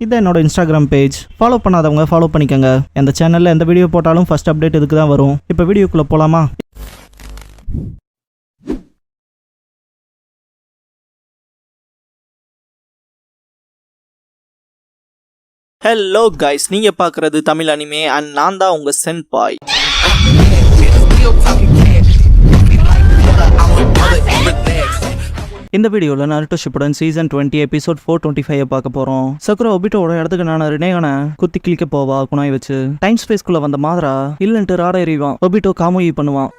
இதை என்னோட Instagram page. Follow பண்ணாதவங்க ஃபாலோ பண்ணிக்கோங்க. இந்த சேனலில் எந்த வீடியோ போட்டாலும் ஃபர்ஸ்ட் அப்டேட் இதுக்கு தான் வரும். இப்போ வீடியோக்குள்ளே போகலாமா? ஹலோ கைஸ், நீங்க பார்க்குறது தமிழ் அனிமே அண்ட் நான் தான் உங்கள் சென்பாய். இந்த வீடியோவில் நருட்டோ ஷிப்புடன் சீசன் 20 எபிசோட் 425 பார்க்க போகிறோம். சக்குரா ஒபிட்டோட இடத்துக்கு நான் ரினேகனை குத்தி கிளிக்க போவா குணாய் வச்சு. டைம் ஸ்பேஸ்க்குள்ளே வந்த மாதிரா இல்லைன்ட்டு ராட எறிவான். ஒபிட்டோ காமுயி பண்ணுவான்.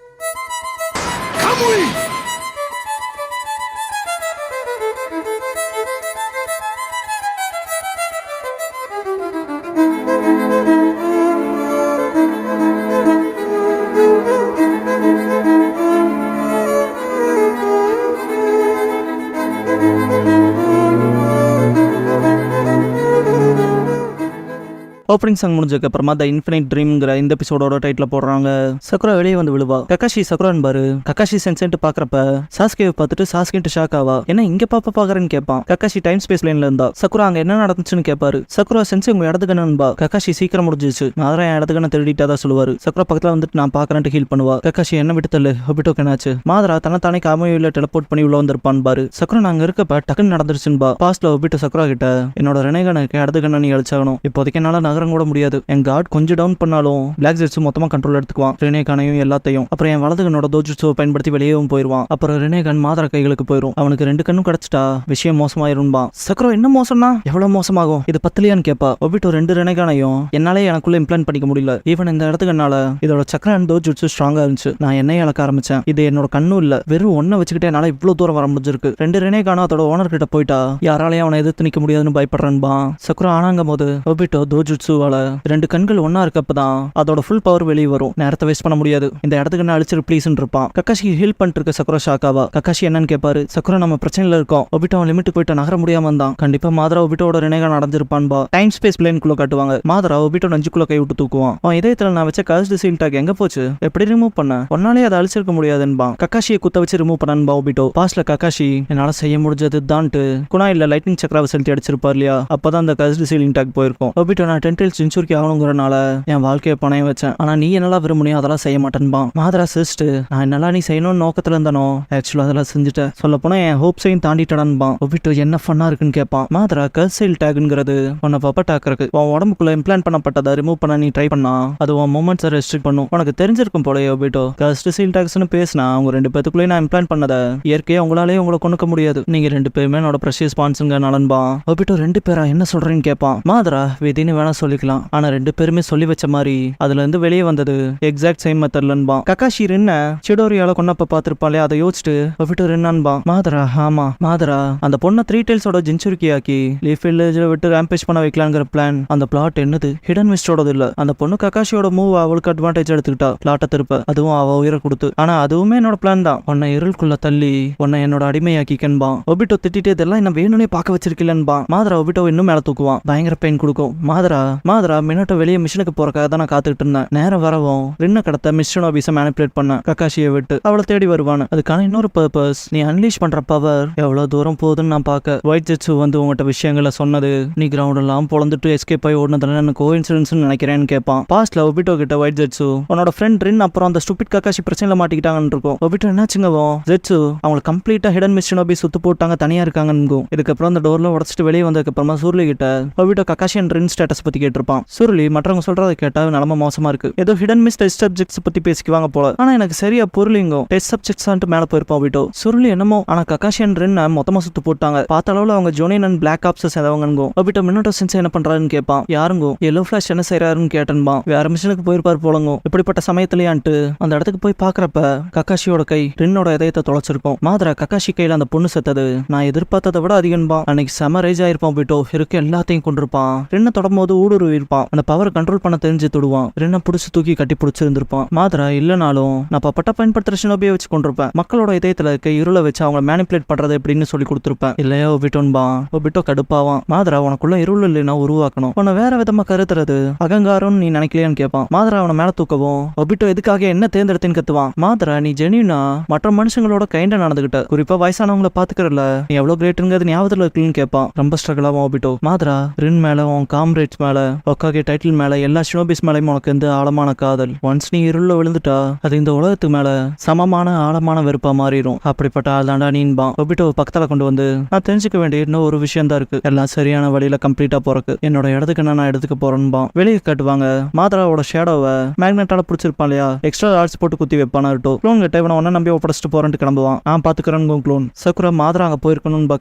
ஓப்பனிங் சாங் முடிஞ்சதுக்கு அப்புறமா த இன்ஃபினிட் ட்ரீம்ங்கிற இந்த எபிசோடோட டைட்டில் போடுறாங்க. சக்குரா வெளியே வந்து விழுவா. கக்காஷி சக்குரான் பாரு. கக்காஷி சென்சென்ட் பாக்குறப்ப சாஸ்கேவை பார்த்துட்டு சாஸ்கேன்ட்டு ஷாக் ஆவா. என்ன இங்க பாக்குறேன்னு கேட்பான். கக்காஷி டைம் ஸ்பேஸ் லைன்ல இருந்தா. சக்குரா அங்க என்ன நடந்துச்சுன்னு கேட்பாரு. சக்குரா சென்சே உங்க இடத்துக்கு கக்காஷி சீக்கிரம் முடிஞ்சிச்சு. நான் என் இடத்துக்கு திருடிட்டாதான் சொல்லுவாரு. சக்குரா பக்கத்துல வந்துட்டு நான் பாக்குறேன்ட்டு ஹீல் பண்ணுவா. கக்காஷி என்ன விட்டு தள்ளு. ஒபிட்டோக்கு என்னாச்சு? மாதரா தன்னைத்தானே காமையில டெலபோர்ட் பண்ணி உள்ள வந்திருப்பான் பாரு. சக்குரா நாங்க இருக்கப்ப டக்குன்னு நடந்துருச்சுன்பா. பாஸ்ட்ல ஒபிட்டோ சக்குரா கிட்ட என்னோட ரெனேகனுக்கு இடத்துக்கு நீ அழிச்சாகணும். இப்போதைக்கு என்னால நகரம் கூட முடியாது. என் கார்டு கொஞ்சம் டவுன் பண்ணாலும் பிளாக் ஜெட்ஸ் மொத்தமா கண்ட்ரோல் எடுத்துக்குவான். ரெனேகானையும் எல்லாத்தையும். அப்புறம் என் வலதுகனோட தோஜுட்ஸை பயன்படுத்தி வெளியேவும் போயிருவான். அப்புறம் ரெனேகான் மாதரா கைகளுக்கு போயிரும். அவனுக்கு 2 கண்ணும் கிடைச்சிட்டா விஷயம் மோசமாயிரும்பா. சக்கரம் என்ன மோசம்னா எவ்வளவு மோசமாகும்? இது பத்தலையான்னு கேப்பா. ஒபிட்டோ 2 ரெனேகானையும் என்னாலே எனக்குள்ள இம்ப்ளான் பண்ணிக்க முடியல. ஈவன் இந்த இடத்துக்கு என்னால இதோட சக்கர அண்ட் தோஜுட்ஸு ஸ்ட்ராங்கா இருந்துச்சு. நான் என்னைய இழக்க ஆரம்பிச்சேன். இது என்னோட கண்ணும் இல்ல, வெறும் ஒன்ன வச்சுக்கிட்டே என்னால இவ்வளவு தூரம் வர முடிஞ்சிருக்கு. 2 ரெனேகானும் அதோட ஓனர் கிட்ட போயிட்டா யாராலையும் அவனை எதிர்த்து நிக்க முடியாதுன்னு பயப்படுறான்பா. சக்கரம் ஆனாங்கும் போது ஒபிட்டோ தோஜுட்ஸுவால 2 கண்கள் ஒன்னா இருக்கப்பதான் அதோட ஃபுல் பவர் வெளியே வரும். நேரத்தை வேஸ்ட் பண்ண முடியாது. இந்த இடத்துக்கு நான் அழிச்சிரு ப்ளீஸ்ன்னு இருப்பான். கக்காஷி ஹெல்ப் பண்ணிட்டு இருக்க சக்குரா ஷாக்காவா. கக்காஷி என்னன்னு கேட்பாரு. சக்குரா நம்ம பிரச்சனையில இருக்கோம். ஒபிட்டோ லிமிட் போயிட்டு நகர முடியாம இருந்தான். கண்டிப்பா மாதரா ஒபிட்டோட ரெனேகா நடந்திருப்பான்பா. டைம் ஸ்பேஸ் பிளேன்குள்ள காட்டுவாங்க. மாதரா ஒபிட்டோ நெஞ்சுக்குள்ள கை விட்டு தூக்குவான். அவன் இதயத்துல நான் வச்ச கர்ஸ்டு சீல் டாக் எங்க போச்சு? எப்படி ரிமூவ் பண்ண? ஒன்னாலே அதை அழிச்சிருக்க முடியாதுன்பா. கக்காஷியை குத்த வச்சு ரிமூவ் பண்ணான்பா ஒபிட்டோ. பாஸ்ட்ல கக்காஷி என்னால செய்ய முடிஞ்சது தான்ட்டு குணாயில லைட்னிங் சக்கராவை செலுத்தி அடிச்சிருப்பார் இல்லையா? அப்பதான் அந்த கர்ஸ்டு சீலிங் டாக் போயிருக்கும். ஒபிட்டோ நான் 10 செஞ்சுரிக்கு ஆகணுங்கிறனால என் வாழ்க்கையை பணையம் வச்சேன். ஆனா நீ என்னெல்லாம் விரும்புனியோ அதெல்லாம் செய்ய மாட்டேன்பான். மாதரா சிஸ்ட் நான் என்னெல்லாம் நீ செய்யணும்னு நோக்கத்துல இருந்தானோ ஆக்சுவலா அதெல்லாம் செஞ்சுட்டேன். சொல்ல போனா என் ஹோப்ஸையும் தாண்டிட்டடான்பான். ஒபிட்டோ என்ன ஃபன்னா இருக்குன்னு கேட்பான். மாதரா கர்சைல் டாக்ங்கிறது உன்னை பப்பட்டாக்குறக்கு. உன் உடம்புக்குள்ள இம்ப்ளான் பண்ணப்பட்டதை ரிமூவ் பண்ண நீ ட்ரை பண்ணா அது உன் மூமெண்ட்ஸை ரெஸ்ட்ரிக்ட் பண்ணும். உனக்கு தெரிஞ்சிருக்கும் போல ஒபிட்டோ. கர்ஸ்ட் சீல் டாக்ஸ்னு பேசினா அவங்க 2 பேத்துக்குள்ளே நான் இம்ப்ளான் பண்ணதை இயற்கையா உங்களாலே உங்களை கொண்டுக்க முடியாது. நீங்க 2 பேருமே என்னோட ப்ரெஷியஸ் பான்ஸுங்க நலன்பான். ஒபிட்டோ 2 பேரா என்ன சொல்றேன்னு கேட்பான். மாதரா விதின்னு வேணா சொல்லிக்கலாம். ஆனா 2 பேருமே சொல்லி வச்ச மாதிரி அதுல இருந்து வெளியே வந்தது எக்ஸாக்ட் சேம் மெத்தட்லன்பா. கக்காஷி ரின்ன சிடோரியால கொன்னப்ப பாத்திருப்பாளே அதை யோசிச்சுட்டு ஒபிட்டோ ரின்னான்பா. மாதரா ஆமா மாதரா அந்த பொண்ணை 3 டைல்ஸோட ஜென்சுரிக்கி ஆக்கி லீஃப் வில்லேஜ்ல விட்டு ரேம்பேஜ் பண்ண வைக்கலாங்கிற பிளான். அந்த பிளாட் என்னது ஹிடன் மிஸ்டோடது இல்ல. அந்த பொண்ணு கக்காஷியோட மூவ் அவளுக்கு அட்வான்டேஜ் எடுத்துக்கிட்டா பிளாட்டை திருப்ப. அதுவும் அவ உயிரை கொடுத்து. ஆனா அதுவுமே என்னோட பிளான் தான். உன்னை இருளுக்குள்ள தள்ளி உன்னை என்னோட அடிமையாக்கிக்கன்பா. ஒபிட்டோ திட்டிட்டு இதெல்லாம் என்ன வேணும்னே பார்க்க வச்சிருக்கலன்பா. மாதரா ஒபிட்டோ இன்னும் மேல தூக்குவான். பயங்கர பெயின் கொடுக்கும். மாதரா மினட்டோ வெளியே மிஷனுக்கு போறக்காக தான் நான் காத்துக்கிட்டு இருந்தேன். நேரம் வரவும் ரின்ன கடத்த மிஸ்டனோபிஸை மேனிபுலேட் பண்ண கக்காஷியை விட்டு அவளை தேடி வருவானு. அதுக்கான இன்னொரு பர்பஸ் நீ அன்லீஷ் பண்ற பவர் எவ்வளவு தூரம் போகுதுன்னு நான் பார்க்க. ஒயிட் ஜெட்ஸ் வந்து உங்ககிட்ட விஷயங்களை சொன்னது நீ கிரவுண்ட் எல்லாம் பொழந்துட்டு எஸ்கேப் ஆகி ஓடுனதுல எனக்கு கோஇன்சிடென்ஸ் நினைக்கிறேன்னு கேட்பான். பாஸ்ட்ல ஒபிட்டோ கிட்ட ஒயிட் ஜெட்ஸு உன்னோட ஃப்ரெண்ட் ரின் அப்புறம் அந்த ஸ்டூபிட் கக்காஷி பிரச்சனையில மாட்டிக்கிட்டாங்கன்னு இருக்கும். ஒபிட்டோ என்னாச்சுங்கவோ ஜெட்ஸு அவங்க கம்ப்ளீட்டா ஹிடன் மிஸ்டனோபி சுத்து போட்டாங்க தனியா இருக்காங்கன்னு. இதுக்கப்புறம் அந்த டோர்ல உடச்சிட்டு வெளியே வந்ததுக்கு அப்புறமா சுருளி கிட்ட Obito Kakashi and Rin status பத்தி கேட்டிருப்பான். சுருளி மற்றவங்க சொல்றதை கேட்டா நிலைமை மோசமா இருக்கு. ஏதோ ஹிடன் மிஸ் டெஸ்ட் சப்ஜெக்ட்ஸ் பத்தி பேசிக்குவாங்க போல. ஆனா எனக்கு சரியா பொருளிங்க டெஸ்ட் சப்ஜெக்ட்ஸ் மேல போயிருப்போம் ஒபிட்டோ. சுருளி என்னமோ ஆனா கக்காஷி அண்ட் ரின் மொத்தமா சுத்து போட்டாங்க. பார்த்த அளவுல அவங்க ஜோனின் அண்ட் பிளாக் ஆப்ஸ் சேதவங்க. ஒபிட்டோ மினோட்டோ சென்ஸ் என்ன பண்றாருன்னு கேட்பான். யாருங்கோ எல்லோ ஃபிளாஷ் என்ன செய்யறாருன்னு கேட்டன்பா. வேற மிஷனுக்கு போயிருப்பாரு போலங்கோ. இப்படிப்பட்ட சமயத்திலேயான்ட்டு அந்த இடத்துக்கு போய் பாக்குறப்ப கக்காஷியோட கை ரின்னோட இதயத்தை தொலைச்சிருக்கும். மாதரா கக்காஷி கையில அந்த பொண்ணு செத்தது நான் எதிர்பார்த்ததை விட அதிகன்பா. அன்னைக்கு செம ரேஜ் ஆயிருப்பான் ஒபிட்டோ. இருக்க எல்லாத்தையும் கொண்டிருப்பான். ரின்ன தொடரும் போது ஊடுருவி இருப்பான். அந்த பவர் கண்ட்ரோல் பண்ண தெரிஞ்சு தொடுவான். ரெண்டா புடிச்சு தூக்கி கட்டி பிடிச்சிருந்திருப்பான். மாதரா இல்லனாலும் நான் பட்ட பயன்படுத்துற ஷினோபியை வச்சு கொண்டிருப்பேன். மக்களோட இதயத்துல இருக்க இருளை வச்சு அவங்க மேனிபுலேட் பண்றது எப்படின்னு சொல்லி கொடுத்துருப்பேன். இல்லையா ஒபிட்டோன்பா. ஒபிட்டோ கடுப்பாவான். மாதரா உனக்குள்ள இருள் இல்லைன்னா உருவாக்கணும். உன்னை வேற விதமா கருத்துறது அகங்காரம் நீ நினைக்கலையான்னு கேட்பான். மாதரா அவனை மேல தூக்கவும் ஒபிட்டோ எதுக்காக என்ன தேர்ந்தெடுத்தேன்னு கத்துவான். மாதரா நீ ஜெனியூனா மற்ற மனுஷங்களோட கைண்டா நடந்துகிட்ட, குறிப்பா வயசானவங்களை பாத்துக்கிறல நீ எவ்வளவு கிரேட்டுங்கிறது ஞாபகத்துல இருக்குன்னு கேட்பான். ரொம்ப ஸ்ட்ரகிள் ஆகும் ஒபிட்டோ. மாதரா ரின் மேல உன் காம்ரேட்ஸ் மேல ஒக்காகே டைட்டில் மேல எல்லா ஷினோபிஸ் மேலையும் உனக்கு எந்த ஆழமான காதல். ஒன்ஸ் நீ இருள விழுந்துட்டா அது இந்த உலகத்துக்கு மேல சமமான ஆழமான வெறுப்பா மாறிடும். அப்படிப்பட்ட ஆள் தாண்டா நீன்பான். ஒபிட்டோ பக்கத்துல கொண்டு வந்து நான் தெரிஞ்சுக்க வேண்டிய இன்னும் ஒரு விஷயம் தான் இருக்கு. எல்லாம் சரியான வழியில கம்ப்ளீட்டா போறக்கு என்னோட இடத்துக்கு நான் எடுத்துக்க போறேன்பான். வெளியே காட்டுவாங்க. மாதராவோட ஷேடோவை மேக்னெட்டால பிடிச்சிருப்பான் இல்லையா, எக்ஸ்ட்ரா ஆர்ட்ஸ் போட்டு குத்தி வைப்பான். க்ளோன் கிட்ட இவனை ஒன்ன நம்பி ஒப்படைச்சிட்டு போறேன்ட்டு கிளம்புவான். நான் பாத்துக்கிறேன் க்ளோன். சக்குரா மாதரா அங்க போயிருக்கணும்பா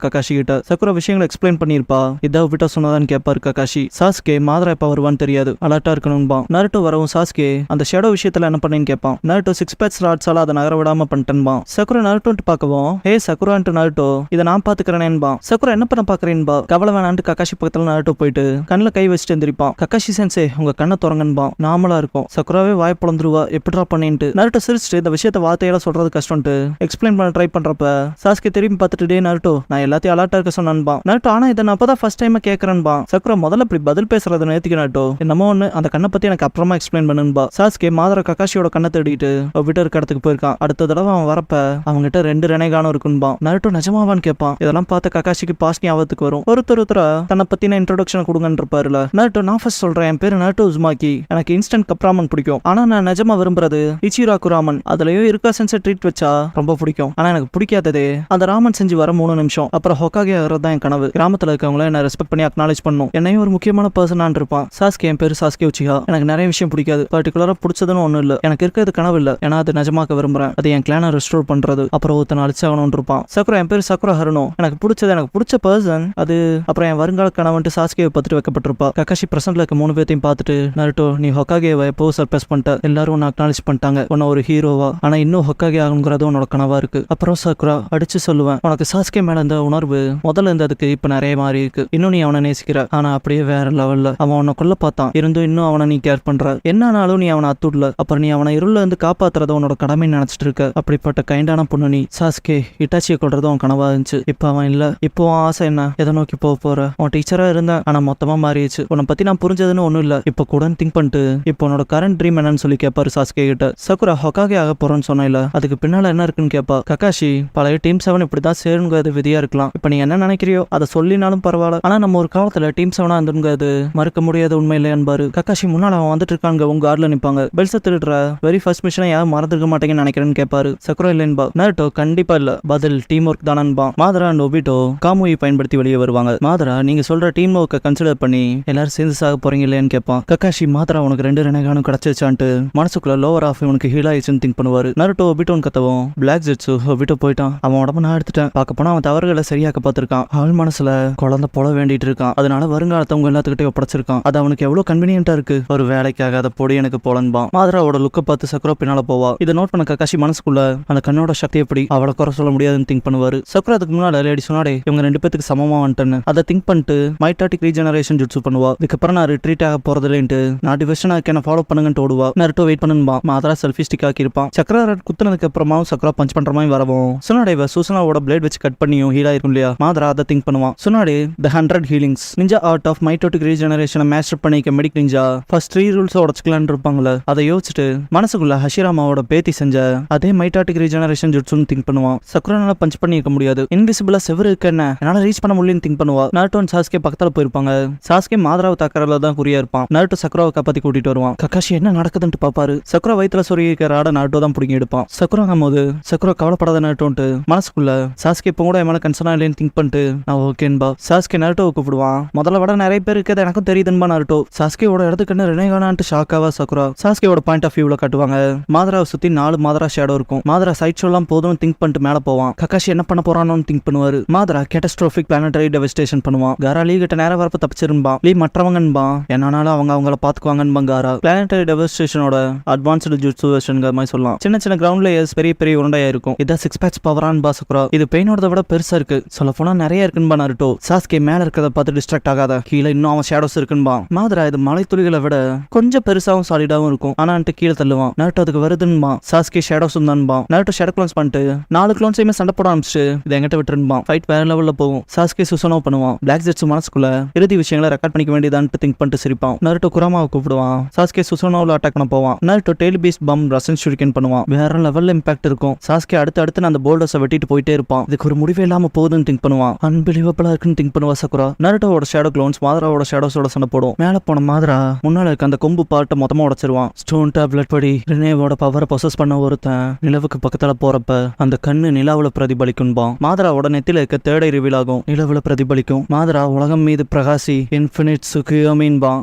ககாஷி கிட்ட. சக்குரா விஷயங்களை எக்ஸ்பிளைன் பண்ணிருப்பா. இதா ஒபிட்டோ சொன்னதான்னு கேட்பாரு ககாஷி. சாஸ்கே மாதரா எப்ப வருவான்னு தெரியாது, அலர்ட்டா இருக்கணும்பா. நருட்டோ வரவும் சாஸ்கே அந்த ஷேடோ விஷயத்துல என்ன பண்ணேன்னு கேட்பான். நருட்டோ 6 பேட்ஸ் ஆர்ட்ஸால அதை நகர விடாம பண்ணிட்டேன்பா. சக்குரா நருட்டோன்ட்டு பார்க்கவும் ஹே சக்குரான்ட்டு நருட்டோ இதை நான் பாத்துக்கிறேன்பா. சக்குரா என்ன பண்ண பாக்குறேன்பா. கவலை வேணான்ட்டு ககாஷி பக்கத்துல நருட்டோ போயிட்டு கண்ணில் கை வச்சுட்டு எந்திரிப்பான். ககாஷி சென்சே உங்க கண்ணை திறங்கன்பா. நாமளா இருக்கும். சக்குராவே வாய் பொழந்துருவா எப்படிரா பண்ணிட்டு. நருட்டோ சிரிச்சுட்டு இந்த விஷயத்த வார்த்தையால சொல்றது கஷ்டம்ட்டு எக்ஸ்பிளைன் பண்ண ட்ரை பண்றப்ப சாஸ்கே திரும்பி பார்த்துட்டு டே நருட்டோ நான் எல்லாத்தையும் அலர்ட்டா இருக்க சொன்னான்பா. நருட்டோ ஆனா இதை நான் அப்பதான் ஃபர்ஸ்ட் டைம் கேட்கறேன்பா. சக்குரா முதல்ல இப்படி பதில் பேசுறத நேர்த்திக்க நருட்டோ என்னமோ ஒண்ணு அந்த கண்ணை பத்தி எனக்கு அப்புறமா எக்ஸ்பிளைன் பண்ணுன்பா. சாஸ்கே மாதரா ககாஷியோட கண்ணை தேடிட்டு விட்டு இருக்க இடத்துக்கு போயிருக்கான். அடுத்த தடவை அவன் வரப்ப அவங்ககிட்ட 2 ரெனைகானும் இருக்குன்பா. நருட்டோ நிஜமாவான்னு கேட்பான். இதெல்லாம் பார்த்து ககாஷிக்கு பாஸ்னி ஆவத்துக்கு வரும். ஒருத்தரா தன்னை பத்தின இன்ட்ரோடக்ஷன் கொடுங்கன்னு இருப்பாருல. நருட்டோ நான் ஃபர்ஸ்ட் சொல்றேன், என் பேரு நருட்டோ உஸ்மாக்கி. எனக்கு இன்ஸ்டன்ட் கப் ராமன் பிடிக்கும். ஆனா நான் நிஜமா விரும்புறது இச்சிராக்கு ராமன். அதுலயும் இருக்கா சென்சர் ட்ரீட் வச்சா ரொம்ப பிடிக்கும். ஆனா எனக்கு பிடிக்காததே அந்த ராமன் செஞ்சு வர 3 நிமிஷம் அப்புறம் ஹொக்காகே ஆகிறது தான் என் கனவு. கிராமத்துல இருக்கவங்கள என்ன ரெஸ்பெக்ட் பண்ணி அக்னாலேஜ் பண்ணும். என்னையும் ஒரு முக்கியமான பர்சனான் இருப்பான். சாஸ்கே என் பேரு சாஸ்கே உச்சிஹா. எனக்கு நிறைய விஷயம் பிடிக்காது. பர்டிகுலரா பிடிச்சதுன்னு ஒண்ணு இல்ல. எனக்கு இருக்கிறது கனவு இல்ல, ஏன்னா அது நிஜமாக்க விரும்புறேன். அது என் கிளானை ரெஸ்டோர் பண்றது. அப்புறம் ஒருத்தனை அழிச்சாகணும்னு இருப்பான். சக்குரா என் பேரு சக்குரா ஹருனோ. எனக்கு பிடிச்ச பர்சன் அது. அப்புறம் என் வருங்கால கனவன்ட்டு சாஸ்கேவை பார்த்துட்டு வைக்கப்பட்டிருப்பா. ககாஷி பிரசன்ட்ல இருக்க 3 பேர்த்தையும் பார்த்துட்டு நருட்டோ நீ ஹொக்காகேவை எப்போ சர்ப்ரைஸ் பண்ணிட்ட. எல்லாரும் உன்னை அக்னாலேஜ் பண்ணிட்டாங்க. உன்ன ஒரு ஹீரோவா. ஆனா இன்னும் ஹொக்காகே ஆகுங்கிறது உன்னோட கனவா இருக்கு. அப்புறம் சக்குரா அடிச்சு சொல்லுவேன், உனக்கு சாஸ்கே மேல இந்த உணர்வு முதல்ல இருந்ததுக்கு இப்ப நிறைய மாறி இருக்கு. இன்னும் நீ அவனை நேசிக்கிற. ஆனா அப்படியே வேற லெவல்ல அவன் உன்னை கொல்ல பார்த்தான். இருந்தும் இன்னும் அவனை நீ கேர் பண்ற. என்னானாலும் நீ அவனை அத்துடல. அப்புறம் நீ அவனை இருள இருந்து காப்பாத்துறத உன்னோட கடமை நினைச்சிட்டு இருக்க. அப்படிப்பட்ட கைண்டான பொண்ணு நீ. சாஸ்கே இட்டாச்சியை கொள்றது உன் கனவா இருந்துச்சு. இப்ப அவன் இல்ல. இப்போ ஆசை என்ன? எதை நோக்கி போற? உன் டீச்சரா இருந்த ஆனா மொத்தமா மாறிடுச்சு. உன்னை பத்தி நான் புரிஞ்சதுன்னு ஒண்ணும் இல்ல. இப்ப கூட திங்க் பண்ணிட்டு இப்போ உன்னோட கரண்ட் ட்ரீம் என்னன்னு சொல்லி கேட்பாரு சாஸ்கே கிட்ட. சக்குரா ஹொக்காகே ஆக போறேன்னு சொன்ன இல்ல, அதுக்கு பின்னால என்ன இருக்குன்னு கேட்பா. ககாஷி பழைய டீம் 7 இப்படிதான் சேருங்கிறது விதியா இருக்கலாம். இப்ப நீ என்ன நினைக்கிறியோ அதை சொல்லினாலும் பரவாயில்ல. ஆனா நம்ம ஒரு காலத்துல டீம் 7 இருந்துங்கிறது மறுக்க முடியாத உண்மை இல்லையான்பாரு. ககாஷி முன்னால அவன் வந்துட்டு இருக்காங்க. உங்க கார்ல நிப்பாங்க. பெல்ஸை திருடுற வெரி ஃபர்ஸ்ட் மிஷனை யாரும் மறந்துருக்க மாட்டேங்கன்னு நினைக்கிறேன்னு கேட்பாரு. சக்குரா இல்லைன்பா. நருட்டோ கண்டிப்பா இல்ல, பதில் டீம் ஒர்க் தானன்பா. மாதரா அண்ட் ஒபிட்டோ காமுயை பயன்படுத்தி வெளியே வருவாங்க. மாதரா நீங்க சொல்ற டீம் ஒர்க்கை கன்சிடர் பண்ணி எல்லாரும் சேர்ந்து சாக போறீங்க இல்லையான்னு கேட்பான். ககாஷி மாதரா உனக்கு 2 ரெனைகானும் கிடைச்சிருச்சான்ட்டு மனசுக்குள்ள லோவர் ஆஃப் இவனுக்கு ஹீல் ஆயிடுச்சுன்னு திங்க் பண்ணுவாரு. நருட்டோ ஒபிட்டோன்னு கத்தவும் பிளாக் ஜெட்ஸு ஒபிட்டோ போயிட்டான். அவன் உடம்பு நான் எடுத்துட்டேன். பார்க்க போனா அவன் தவறுகளை சரியாக்க பார்த்திருக்கான். ஆள் மனசுல குழந்தை போல வேண்டிட்டு இருக்கான். அதனால வருங்காலத்தை உங்க எல்லாத்துக்கிட்டே ஒப்படைச்சிருக்கான். அது அவனுக்கு எவ்வளவு கன்வீனியன்டா இருக்கு. ஒரு வேலைக்காக அதை பொடி எனக்கு போலன்பான். மாதராவோட லுக்க பார்த்து சக்குரா பின்னால போவா. இதை நோட் பண்ண ககாஷி மனசுக்குள்ள அந்த கண்ணோட சக்தி எப்படி அவளை குறை சொல்ல முடியாதுன்னு திங்க் பண்ணுவாரு. சக்குரா அதுக்கு முன்னாடி லேடி சொன்னாடே இவங்க 2 பேத்துக்கு சமமா வந்துட்டேன்னு அதை திங்க் பண்ணிட்டு மைட்டாட்டிக் ரீஜெனரேஷன் ஜுட்ஸு பண்ணுவா. இதுக்கப்புறம் நான் ரிட்ரீட் ஆக போறதுலேன்ட்டு நான் டிவிஷன் என்ன ஃபாலோ பண்ணுங்கன்னு ஓடுவா. நருட்டோ வெயிட் பண்ணுன்பா. மாதரா செல்ஃபி ஸ்டிக் ஆக்கியிருப்பான். சக்கரா குத்துனதுக்கு அப்புறமாவும் சக்கரா பஞ்ச் பண்ற மாதிரி வரவும் சுனாடேவை சூசனாவோட பிளேட் வச்சு கட் பண்ணியும் ஹீல் ஆயிருக்கும் இல்லையா. மாதரா அதை திங்க் பண்ணுவான். Tsunade the 100 healings ninja art of mitotic ரீஜெனரேஷனை மாஸ்டர் பண்ணிக்க மெடிக் நிஞ்சா ஃபர்ஸ்ட் 3 ரூல்ஸ் உடச்சுக்கலான்னு இருப்பாங்களே. அதை யோசிச்சுட்டு மனசுக்குள்ள ஹஷிராமாவோட பேத்தி செஞ்ச அதே மைட்டாட்டிக் ரீஜெனரேஷன் ஜுட்ஸுன்னு திங்க் பண்ணுவான். சக்குரானால பஞ்ச் பண்ணிருக்க முடியாது. இன்விசிபிளா செவரு இருக்கு என்ன என்னால ரீச் பண்ண முடியும்னு திங்க் பண்ணுவா. நருட்டோ சாஸ்கே பக்கத்துல போயிருப்பாங்க. சாஸ்கே மாதராவை தாக்கறதுல தான் குறியா இருப்பான். நருட்டோ சக்குராவை காப்பாத்தி கூட்டிட்டு வருவான். ககாஷி என்ன நடக்குதுன்னு பாப்பாரு. சக்குரா வயிற்றுல சொருகி இருக்கிற ஆட நருட்டோ தான் பிடிங்கி எடுப்பான். சக்குராங்கும் போது சக்குரா கவலைப்படாத நருட்டோன்ட்டு மனசுக்குள்ள சாஸ்கே இப்போ கூட என் கன்சர்னா இல்லைன்னு திங்க் பண்ணிட்டு நான் ஓகேன்பா. சாஸ்கே நருட்டோவை கூப்பிடுவான். முதல்ல விட நிறைய பேர் இருக்கிறது எனக்கும் தெரியுதுன்பா நருட்டோ. சாஸ்கேவோட இடத்துக்கு ரெனேகானான்ட்டு ஷாக்காவா சக்குரா. சாஸ்கேவோட பாயிண்ட் ஆஃப் வியூல காட்டுவாங்க. மாதராவை சுத்தி 4 மாதரா ஷேடோ இருக்கும். மாதரா சைட் ஷோலாம் போதும் திங்க் பண்ணிட்டு மேல போவான். ககாஷி என்ன பண்ண போறானு திங்க் பண்ணுவாரு. மாதரா கேட்டஸ்ட்ரோபிக் பிளானட்டரி டெவஸ்டேஷன் பண்ணுவான். காரா லீ கிட்ட நேரம் வரப்ப தப்பிச்சிருப்பான். லீ மற்றவங்கன்பா என்னன்னாலும் அவங்கள பாத்துக்குவாங்கன்னு காரா. பிளானட்டரி டெவஸ்டேஷனோட அட்வான்ஸ்டு ஜுட்ஸு வெர்ஷன்ங்கிற மாதிரி சொல்லலாம். சின்ன சின்ன கிரவுண்ட் லேயர்ஸ் பெரிய பெரிய உருண்டையா இருக்கும். இதான் 6 பேட்ச் பவரான் பாசக்குரா. இது பெயினோட விட பெருசா இருக்கு. சொல்ல போனா நிறைய இருக்குன்னு நருட்டோ. சாஸ்கே மேல இருக்கிறத பார்த்து டிஸ்ட்ராக்ட் ஆகாத, கீழே இன்னும் அவன் ஷேடோஸ் ஃபோர்ஸ் இருக்குன்பா. மாதரா இது மலை துளிகளை விட கொஞ்சம் பெருசாவும் சாலிடாவும் இருக்கும் ஆனா கீழே தள்ளுவான். நருட்டோ அதுக்கு வருதுன்பா. சாஸ்கே ஷேடோஸும் தான்பா. நருட்டோ ஷேடோ க்ளோன்ஸ் பண்ணிட்டு 4 க்ளோன்ஸையுமே சண்டை போட ஆரம்பிச்சு இதை எங்கிட்ட விட்டுருப்பான். ஃபைட் வேற லெவல்ல போகும். சாஸ்கே சுசனோ பண்ணுவான். பிளாக் ஜெட்ஸ் மனசுக்குள்ள இறுதி விஷயங்களை ரெக்கார்ட் பண்ணிக்க வேண்டியதான்ட்டு திங்க் பண்ணிட்டு சிரிப்பான். நருட்டோ குராமாவை கூப்பிடுவான். சாஸ்கே சுசனோவில் அட்டாக் பண்ண போவான். நருட்டோ டெய்ல் பீஸ் பம் ரசன் ஷூரிகன் பண்ணுவான். வேற லெவல்ல இம்பாக்ட் இருக்கும். சாஸ்கே அடுத்து அந்த போல்டர்ஸை வெட்டிட்டு போயிட்டே இருப்பான். இதுக்கு ஒரு முடிவே இல்லாம போகுதுன்னு திங்க் பண்ணுவான். அன்பிலீவபிளா இருக்குன்னு திங்க் பண்ணுவா சக்குரா. நருட்டோவோட ஷேடோ க்ளோன்ஸ் மாதராவோட ஷேடோஸோட சண்டை போடும். மேல போன மாதரா முன்னால இருக்க அந்த கொம்பு பாட்டை மொத்தமா உடைச்சிருவான். ஸ்டோன் டேப்லெட் படி ரினேவோட பவரை பொசஸ் பண்ண ஒருத்தன் நிலவுக்கு பக்கத்துல போறப்ப அந்த கண்ணு நிலாவுல பிரதிபலிக்கும்பா. மாதராவோட நெத்தில இருக்க தேடை ரிவீல் ஆகும். நிலவுல பிரதிபலிக்கும். மாதரா உலகம் மீது பிரகாசி இன்ஃபினிட் சுகியோமீன்பா.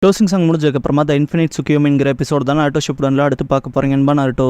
க்ளோசிங் சாங் முடிஞ்சதுக்கு அப்புறமா த இன்ஃபினிட் சுக்கியோமிங்கிற எபிசோட் தான் நாருட்டோ ஷிப்புடன்ல அடுத்து பார்க்க போறீங்க. நருட்டோ